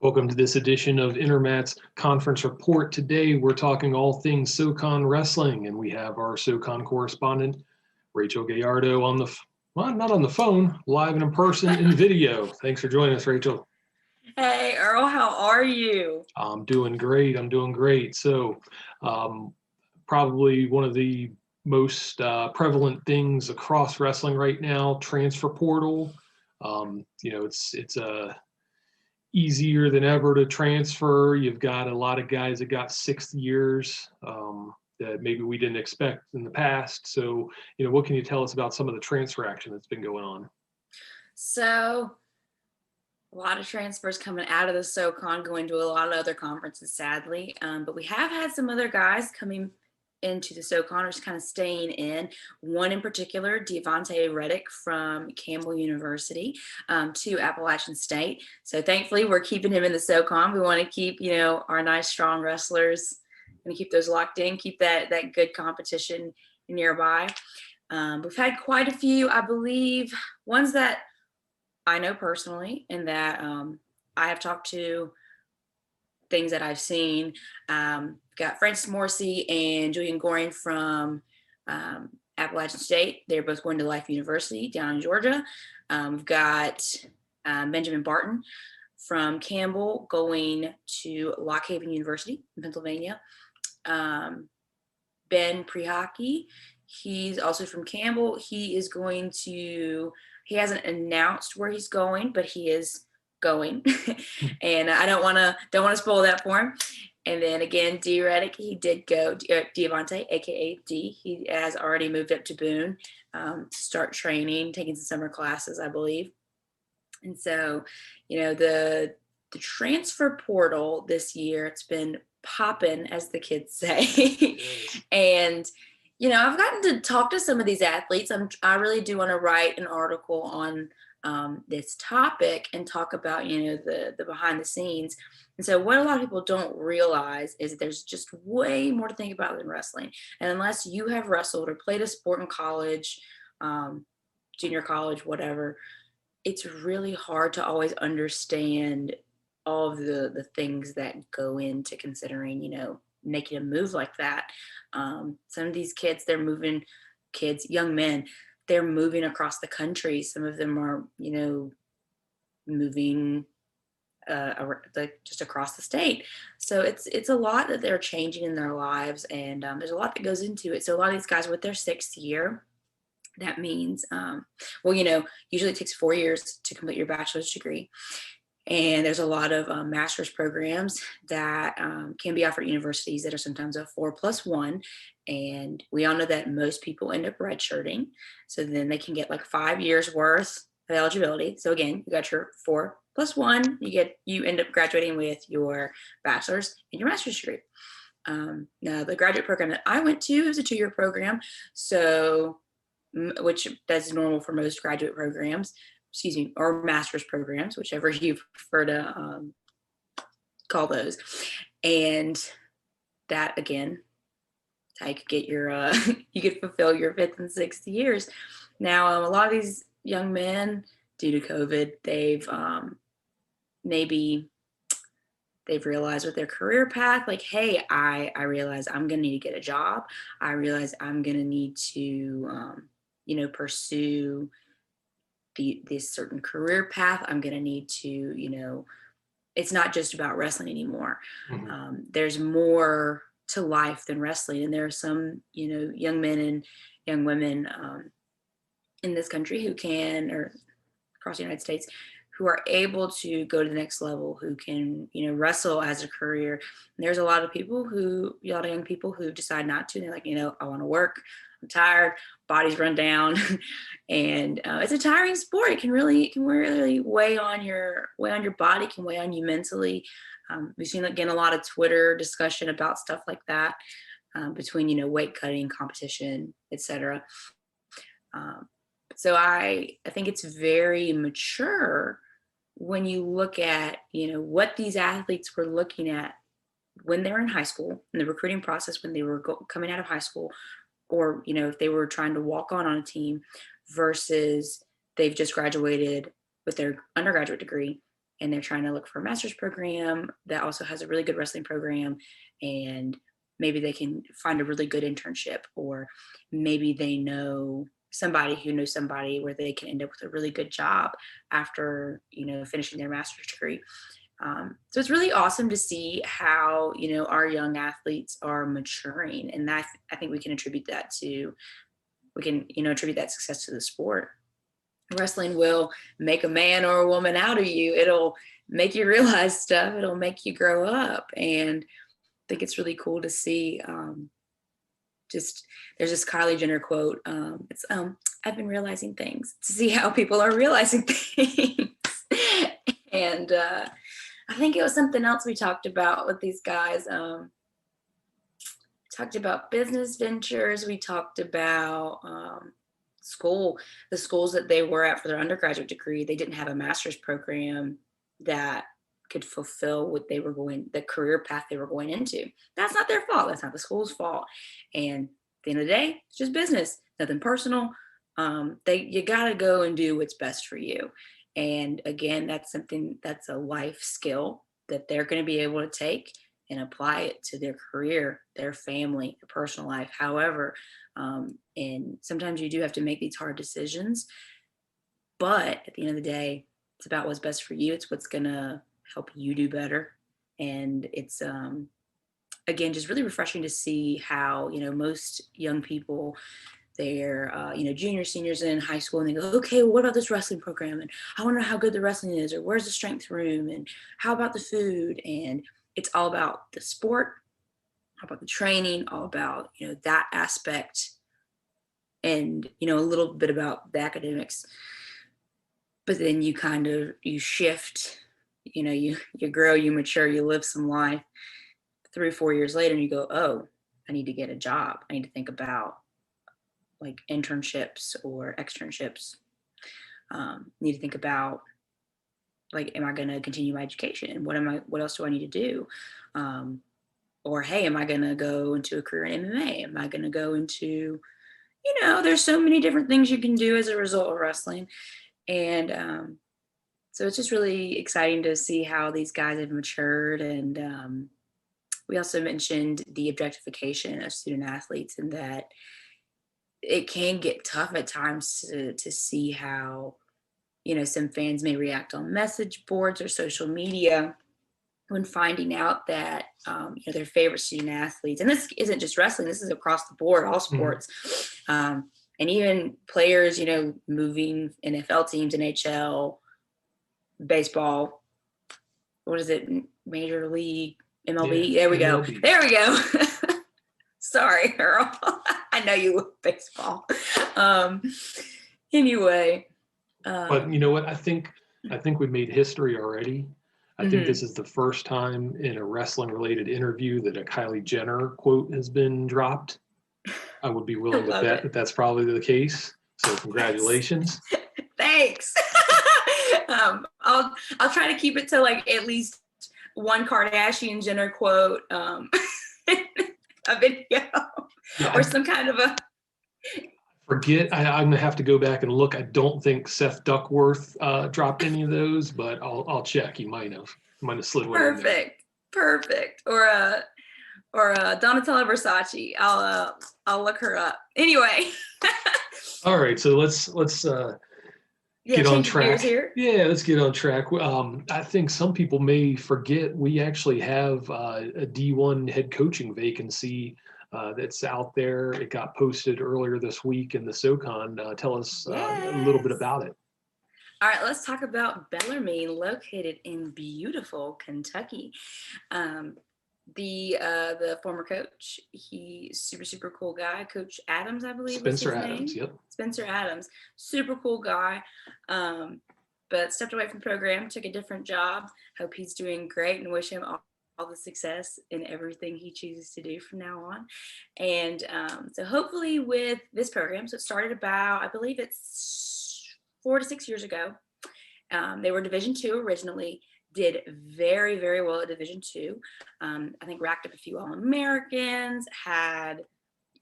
Welcome to this edition of Intermat's Conference Report. Today, we're talking all things SoCon wrestling, and we have our SoCon correspondent, Rachel Gallardo, not on the phone, live and in person in video. Thanks for joining us, Rachel. Hey, Earl, how are you? I'm doing great. So, probably one of the most prevalent things across wrestling right now, transfer portal. It's easier than ever to transfer. You've got a lot of guys that got 6 years that maybe we didn't expect in the past. So, what can you tell us about some of the transfer action that's been going on? So, a lot of transfers coming out of the SoCon, going to a lot of other conferences, sadly. But we have had some other guys coming into the SoCon, or just kind of staying in. One in particular, Devontae Reddick from Campbell University to Appalachian State. So thankfully, we're keeping him in the SoCon. We want to keep, our nice, strong wrestlers, and keep those locked in, keep that good competition nearby. We've had quite a few, I believe, ones that I know personally, and that I have talked to, things that I've seen. Got Francis Morrissey and Julian Goring from Appalachian State. They're both going to Life University down in Georgia. We've got Benjamin Barton from Campbell going to Lock Haven University in Pennsylvania. Ben Prihaki, he's also from Campbell. He hasn't announced where he's going, but he is going. And I don't want to spoil that for him. And then again, D Reddick, he did go, Devontae, aka D, he has already moved up to Boone to start training, taking some summer classes, I believe. And so, the transfer portal this year, it's been popping, as the kids say. And I've gotten to talk to some of these athletes. I really do want to write an article on this topic and talk about, the behind the scenes. And so what a lot of people don't realize is there's just way more to think about than wrestling. And unless you have wrestled or played a sport in college, junior college, whatever, it's really hard to always understand all of the things that go into considering, making a move like that. Some of these kids, young men, they're moving across the country. Some of them are, moving just across the state. So it's a lot that they're changing in their lives, and there's a lot that goes into it. So a lot of these guys with their 6th year, that means, usually it takes 4 years to complete your bachelor's degree. And there's a lot of master's programs that can be offered at universities that are sometimes a 4+1. And we all know that most people end up redshirting. So then they can get like 5 years worth of eligibility. So again, you got your 4+1, you end up graduating with your bachelor's and your master's degree. Now the graduate program that I went to, it was a 2-year program. So, which that's normal for most graduate programs. Or master's programs, whichever you prefer to call those. And that, again, how you could get your, you could fulfill your 5th and 6th years. Now, a lot of these young men, due to COVID, they've realized with their career path, like, hey, I realize I'm going to need to get a job. I realize I'm going to need to, pursue this certain career path. I'm going to need to, it's not just about wrestling anymore. Mm-hmm. There's more to life than wrestling. And there are some, young men and young women in this country or across the United States, who are able to go to the next level, who can, wrestle as a career. And there's a lot of young people who decide not to. And they're like, I want to work. I'm tired, body's run down, and it's a tiring sport. It can really weigh on your body, can weigh on you mentally. We've seen, again, a lot of Twitter discussion about stuff like that between weight cutting, competition, etc. So I think it's very mature when you look at what these athletes were looking at when they were in high school, in the recruiting process, when they were coming out of high school, or, if they were trying to walk on a team, versus they've just graduated with their undergraduate degree and they're trying to look for a master's program that also has a really good wrestling program, and maybe they can find a really good internship, or maybe they know somebody who knows somebody where they can end up with a really good job after, finishing their master's degree. So it's really awesome to see how, our young athletes are maturing. And I think we can attribute that success to the sport. Wrestling will make a man or a woman out of you. It'll make you realize stuff. It'll make you grow up. And I think it's really cool to see. There's this Kylie Jenner quote. I've been realizing things, to see how people are realizing things. And I think it was something else we talked about with these guys. Talked about business ventures. We talked about the schools that they were at for their undergraduate degree. They didn't have a master's program that could fulfill the career path they were going into. That's not their fault. That's not the school's fault. And at the end of the day, it's just business, nothing personal. You got to go and do what's best for you. And again, that's a life skill that they're going to be able to take and apply it to their career, their family, their personal life, however. And sometimes you do have to make these hard decisions. But at the end of the day, it's about what's best for you. It's what's going to help you do better. And it's, again, just really refreshing to see how, most young people, they're, junior, seniors in high school, and they go, okay, well, what about this wrestling program? And I wonder how good the wrestling is, or where's the strength room? And how about the food? And it's all about the sport, all about the training, all about, that aspect, and, a little bit about the academics. But then you shift, you grow, you mature, you live some life. 3 or 4 years later, and you go, oh, I need to get a job. I need to think about like internships or externships. Need to think about, like, am I going to continue my education? What else do I need to do? Or, hey, am I going to go into a career in MMA? Am I going to go into, there's so many different things you can do as a result of wrestling. And so it's just really exciting to see how these guys have matured. And we also mentioned the objectification of student athletes, and that it can get tough at times to see how, some fans may react on message boards or social media when finding out that, their favorite student athletes, and this isn't just wrestling, this is across the board, all sports, and even players, moving NFL teams, NHL, baseball, what is it, Major League, MLB? Yeah, There we MLB. go. There we go. Sorry, Earl. I know you love baseball. Anyway. But you know what? I think we made history already. I think this is the first time in a wrestling-related interview that a Kylie Jenner quote has been dropped. I would be willing to bet that that's probably the case. So congratulations. Thanks. I'll try to keep it to like at least one Kardashian Jenner quote, a video, or some kind of a. Forget. I'm gonna have to go back and look. I don't think Seth Duckworth dropped any of those, but I'll check. He might have slid one in there. Perfect. Or Donatella Versace. I'll look her up. Anyway. All right, so let's get on track here. Yeah, let's get on track. I think some people may forget we actually have a D1 head coaching vacancy that's out there. It got posted earlier this week in the SoCon. Tell us a little bit about it. All right, let's talk about Bellarmine, located in beautiful Kentucky. The former coach, he's super cool guy. Coach Adams, I believe. Spencer Adams, yep. Spencer Adams, super cool guy. But stepped away from the program, took a different job. Hope he's doing great, and wish him all the success in everything he chooses to do from now on. And so hopefully with this program, so it started about, I believe it's 4 to 6 years ago. They were Division II originally, did very, very well at Division II. I think racked up a few All-Americans, had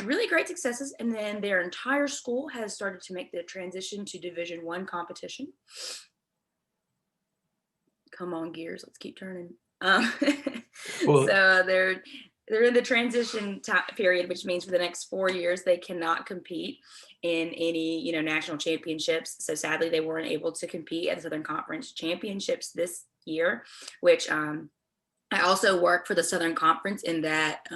really great successes, and then their entire school has started to make the transition to Division I competition. come on, gears, let's keep turning. Um, Well, so they're in the transition period, which means for the next 4 years they cannot compete in any national championships. So sadly, they weren't able to compete at the Southern Conference Championships this year, which I also work for the Southern Conference in that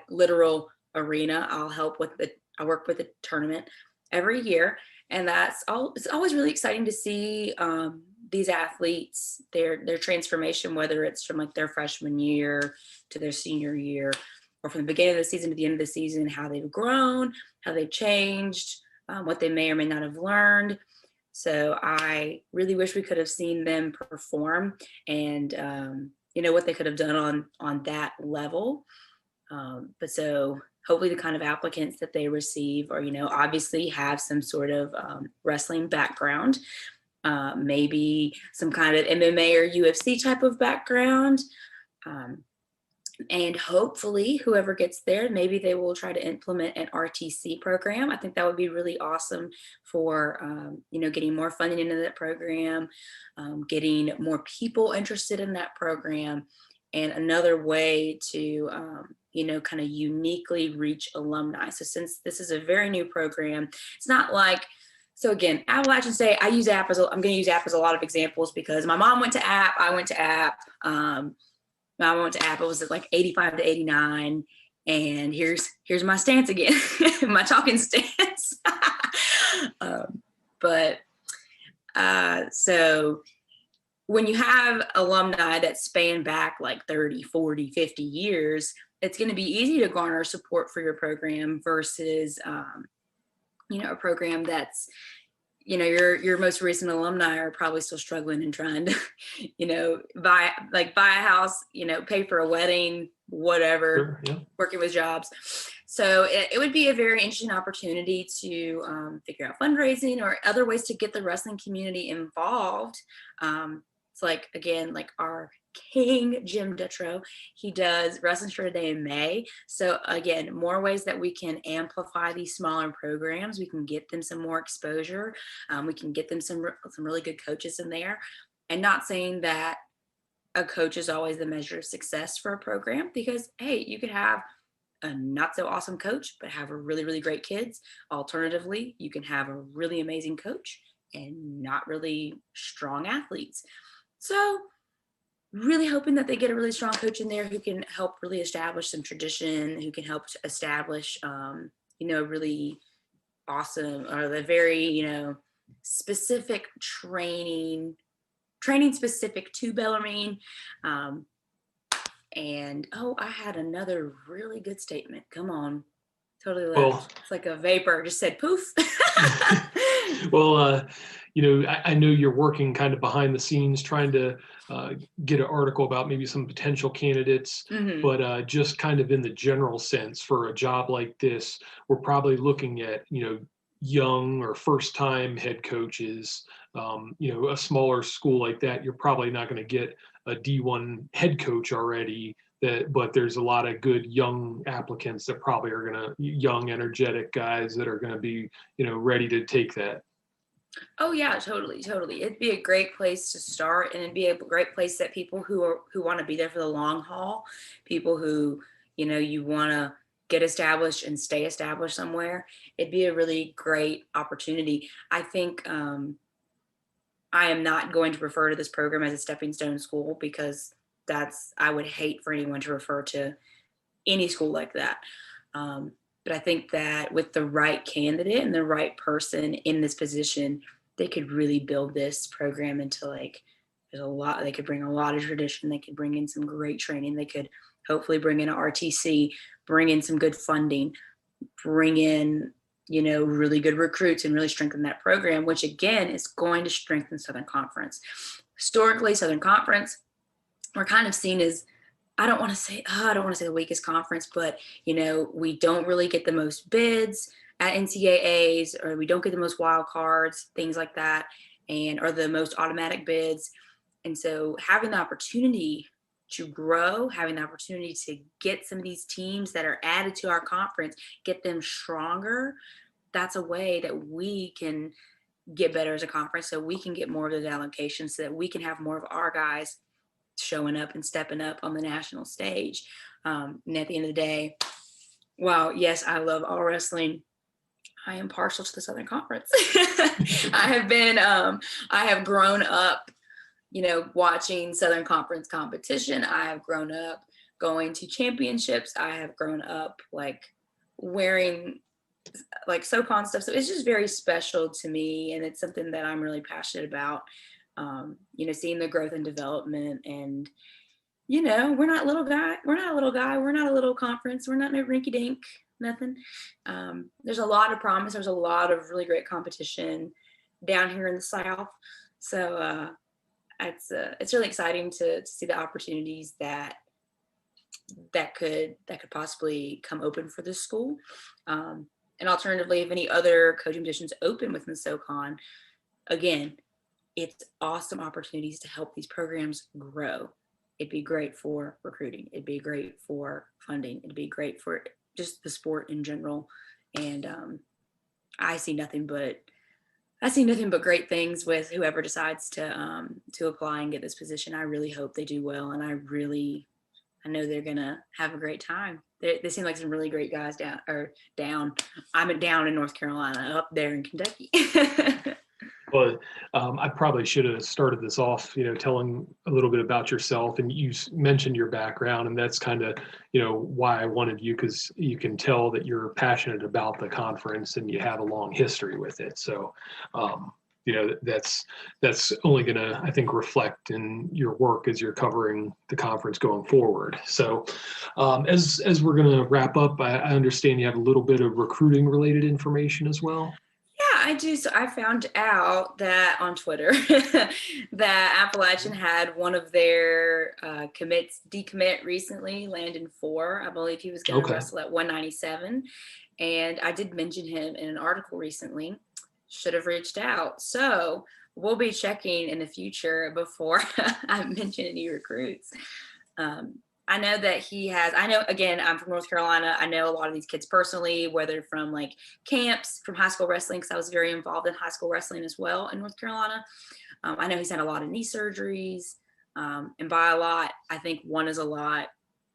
literal arena. I work with the tournament every year, and it's always really exciting to see these athletes, their transformation, whether it's from like their freshman year to their senior year, or from the beginning of the season to the end of the season, how they've grown, how they've changed, what they may or may not have learned. So I really wish we could have seen them perform, and what they could have done on that level. But so hopefully the kind of applicants that they receive are, obviously have some sort of wrestling background, maybe some kind of MMA or UFC type of background. And hopefully whoever gets there, maybe they will try to implement an RTC program. I think that would be really awesome for, getting more funding into that program, getting more people interested in that program, and another way to, kind of uniquely reach alumni. So since this is a very new program, it's not like, so again, Appalachian State, I'm going to use App as a lot of examples because my mom went to App, I went to App. I went to App, it was at like 85 to 89. And here's my stance again, my talking stance. So when you have alumni that span back like 30, 40, 50 years, it's going to be easy to garner support for your program versus, a program that's, your most recent alumni are probably still struggling and trying to, buy a house, pay for a wedding, whatever, sure, yeah. working with jobs. So it would be a very interesting opportunity to figure out fundraising or other ways to get the wrestling community involved. It's like, again, like our King Jim Dutrow, he does Wrestling for a Day in May. So again, more ways that we can amplify these smaller programs. We can get them some more exposure. We can get them some really good coaches in there. And not saying that a coach is always the measure of success for a program, because hey, you could have a not so awesome coach but have a really, really great kids. Alternatively, you can have a really amazing coach and not really strong athletes. So really hoping that they get a really strong coach in there who can help really establish some tradition, who can help establish, really awesome or the very, specific training specific to Bellarmine. And I had another really good statement. Come on. Totally left. Well, it's like a vapor, just said poof. well, I know you're working kind of behind the scenes trying to get an article about maybe some potential candidates, Mm-hmm. but just kind of in the general sense for a job like this, we're probably looking at, young or first-time head coaches. A smaller school like that, you're probably not going to get a D1 head coach already. But there's a lot of good young applicants that probably are young, energetic guys that are going to be, ready to take that. Oh yeah, totally. It'd be a great place to start, and it'd be a great place that people who want to be there for the long haul, people who, you want to get established and stay established somewhere. It'd be a really great opportunity. I think I am not going to refer to this program as a stepping stone school, because I would hate for anyone to refer to any school like that. But I think that with the right candidate and the right person in this position, they could really build this program into they could bring a lot of tradition. They could bring in some great training. They could hopefully bring in an RTC, bring in some good funding, bring in, really good recruits and really strengthen that program, which again is going to strengthen Southern Conference. Historically, Southern Conference, we're kind of seen as, I don't want to say the weakest conference, but we don't really get the most bids at NCAAs, or we don't get the most wild cards, things like that, or the most automatic bids. And so having the opportunity to grow, having the opportunity to get some of these teams that are added to our conference, get them stronger, that's a way that we can get better as a conference so we can get more of those allocations so that we can have more of our guys showing up and stepping up on the national stage. And at the end of the day, while yes, I love all wrestling, I am partial to the Southern Conference. I have grown up, watching Southern Conference competition. I have grown up going to championships. I have grown up wearing SoCon stuff. So it's just very special to me. And it's something that I'm really passionate about, seeing the growth and development. And, we're not a little guy. We're not a little conference. We're not no rinky dink, nothing. There's a lot of promise. There's a lot of really great competition down here in the South. So it's really exciting to see the opportunities that could possibly come open for this school. And alternatively, if any other coaching positions open within the SoCon, again, it's awesome opportunities to help these programs grow. It'd be great for recruiting. It'd be great for funding. It'd be great for just the sport in general. And I see nothing but great things with whoever decides to apply and get this position. I really hope they do well, and I know they're gonna have a great time. They seem like some really great guys down. I'm down in North Carolina, up there in Kentucky. Well, I probably should have started this off, telling a little bit about yourself. And you mentioned your background, and that's kind of, why I wanted you, because you can tell that you're passionate about the conference and you have a long history with it. So, that's only going to, I think, reflect in your work as you're covering the conference going forward. So, as we're going to wrap up, I understand you have a little bit of recruiting related information as well. Yeah, I do. So I found out that on Twitter that Appalachian had one of their commits decommit recently, Landon 4. I believe he was going to wrestle at 197. And I did mention him in an article recently. Should have reached out. So we'll be checking in the future before I mention any recruits. I know that again, I'm from North Carolina. I know a lot of these kids personally, whether from camps, from high school wrestling, because I was very involved in high school wrestling as well in North Carolina. I know he's had a lot of knee surgeries. And by a lot, I think one is a lot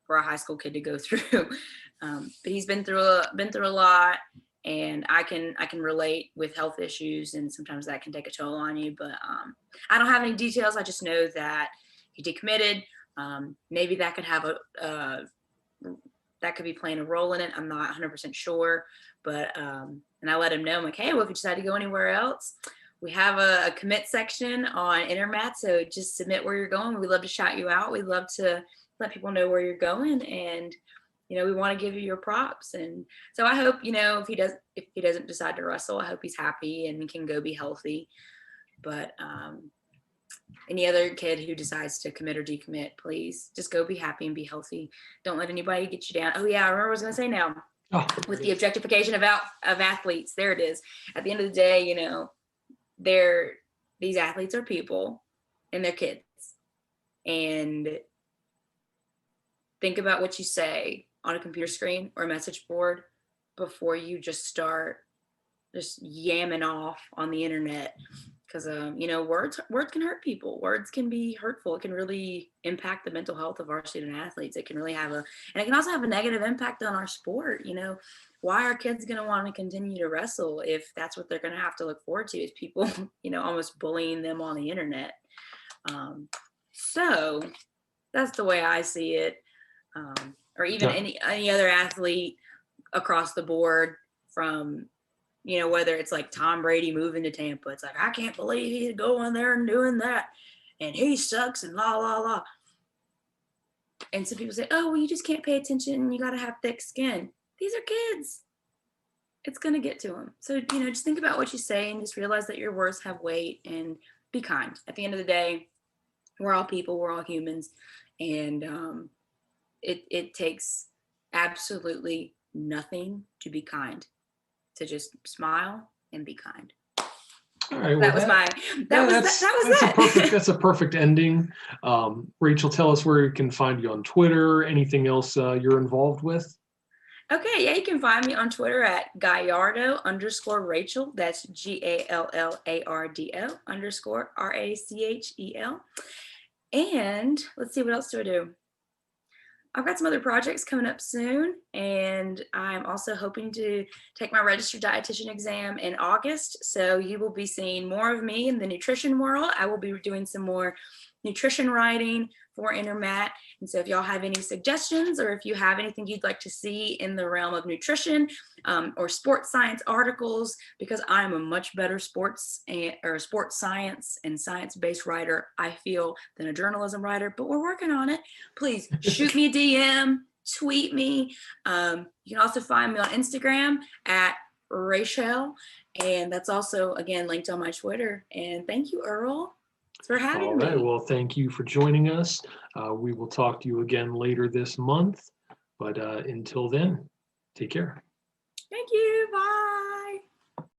for a high school kid to go through. But he's been through a lot, and I can relate with health issues, and sometimes that can take a toll on you. But I don't have any details. I just know that he decommitted. Maybe that could have that could be playing a role in it. I'm not 100% sure, but and I let him know, I'm like, hey, well, if you decide to go anywhere else, we have a commit section on Intermat, so just submit where you're going. We'd love to shout you out. We'd love to let people know where you're going, and we want to give you your props. And so I hope, if he doesn't decide to wrestle, I hope he's happy and can go be healthy. But any other kid who decides to commit or decommit, please just go be happy and be healthy. Don't let anybody get you down. Oh yeah, I remember what I was going to say now. With the objectification of athletes, there it is. At the end of the day, these athletes are people and they're kids. And think about what you say on a computer screen or a message board before you just start just yamming off on the internet. Because, words can hurt people. Words can be hurtful. It can really impact the mental health of our student athletes. It can really and it can also have a negative impact on our sport. Why are kids going to want to continue to wrestle if that's what they're going to have to look forward to, is people, almost bullying them on the internet. So that's the way I see it. Or even any other athlete across the board, from whether it's like Tom Brady moving to Tampa. It's like, I can't believe he's going there and doing that, and he sucks, and la, la, la. And some people say, oh, well, you just can't pay attention. You got to have thick skin. These are kids. It's going to get to them. So, just think about what you say and just realize that your words have weight, and be kind. At the end of the day, we're all people. We're all humans. And it takes absolutely nothing to be kind. To just smile and be kind. All right. Well, that's a perfect ending. Rachel, tell us where you can find you on Twitter. Anything else you're involved with? Okay, yeah, you can find me on Twitter at Gallardo_Rachel. That's GALLARDO_RACHEL. And let's see, what else do I do? I've got some other projects coming up soon, and I'm also hoping to take my registered dietitian exam in August. So you will be seeing more of me in the nutrition world. I will be doing some more nutrition writing for Intermat. And so if y'all have any suggestions, or if you have anything you'd like to see in the realm of nutrition or sports science articles, because I'm a much better sports science and science-based writer, I feel, than a journalism writer, but we're working on it. Please shoot me a DM, tweet me. You can also find me on Instagram at Rachel, and that's also, again, linked on my Twitter. And thank you, Earl, for having All right. me. Well, thank you for joining us. We will talk to you again later this month. But until then, take care. Thank you. Bye.